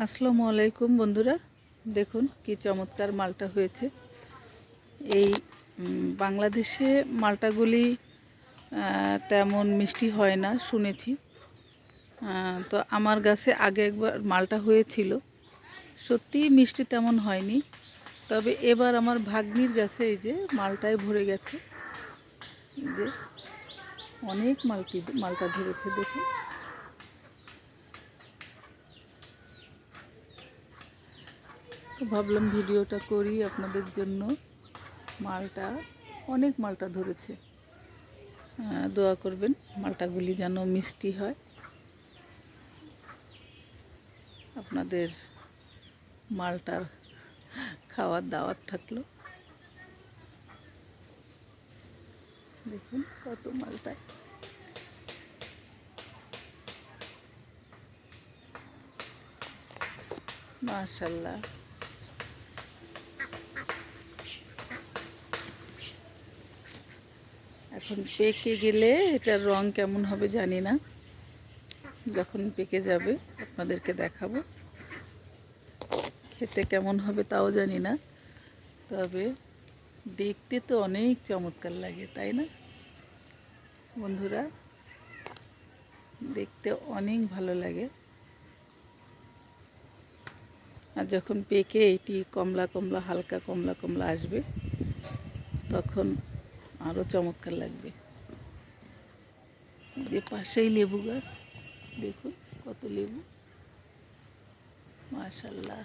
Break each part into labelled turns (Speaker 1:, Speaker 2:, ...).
Speaker 1: আসসালামু আলাইকুম বন্ধুরা, দেখুন কি চমৎকার মালটা হয়েছে। এই বাংলাদেশে মালটাগুলি তেমন মিষ্টি হয় না শুনেছি। তো আমার গাছে আগে একবার মালটা হয়েছিল, সত্যিই মিষ্টি তেমন হয়নি। তবে এবার আমার ভাগ্নির গাছে এই যে মালটায় ভরে গেছে, যে অনেক মালটা ধরেছে দেখুন। তো ভাবলাম ভিডিওটা করি আপনাদের জন্য। অনেক মালটা ধরেছে। দোয়া করবেন মালটাগুলি যেন মিষ্টি হয়। আপনাদের মালটার খাওয়ার দাওয়াত থাকলো। দেখুন কত মালটা। মাশাআল্লাহ। এখন পেকে গেলে এটার রং কেমন হবে জানি না, যখন পেকে যাবে আপনাদেরকে দেখাবো। খেতে কেমন হবে তাও জানি না, তবে দেখতে তো অনেক চমৎকার লাগে, তাই না বন্ধুরা? দেখতে অনেক ভালো লাগে। আর যখন পেকে এটি কমলা কমলা, হালকা কমলা কমলা আসবে, তখন আরও চমৎকার লাগবে। যে পাশেই লেবু গাছ, দেখুন কত লেবু, মাশাআল্লাহ।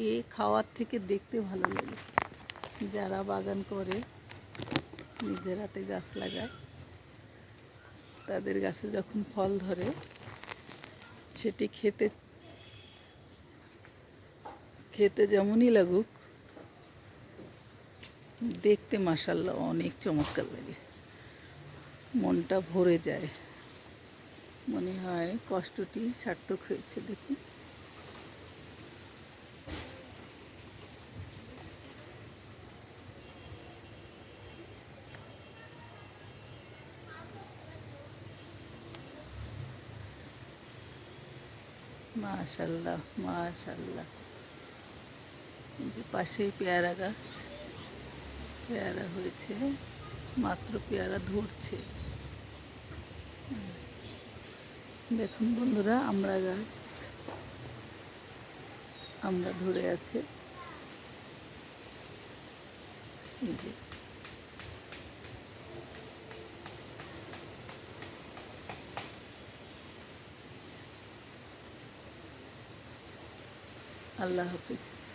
Speaker 1: এ খাওয়ার থেকে দেখতে ভালো লাগে। যারা বাগান করে, নিজের হাতে গাছ লাগায়, তাদের গাছে যখন ফল ধরে সেটি খেতে খেতে যেমনই লাগুক, দেখতে মাশাআল্লাহ অনেক চমৎকার লাগে। মনটা ভরে যায়, মনে হয় কষ্টটি সার্থক হয়েছে। দেখুন মাশাআল্লাহ মাশাআল্লাহ। যে পাশেই পেয়ারা গাছ, পেয়ারা হয়েছে, মাত্র পেয়ারা ধরছে। দেখুন বন্ধুরা, আমরা গাছ আমরা ধরে আছে। এই যে আল্লাহ হাফিজ।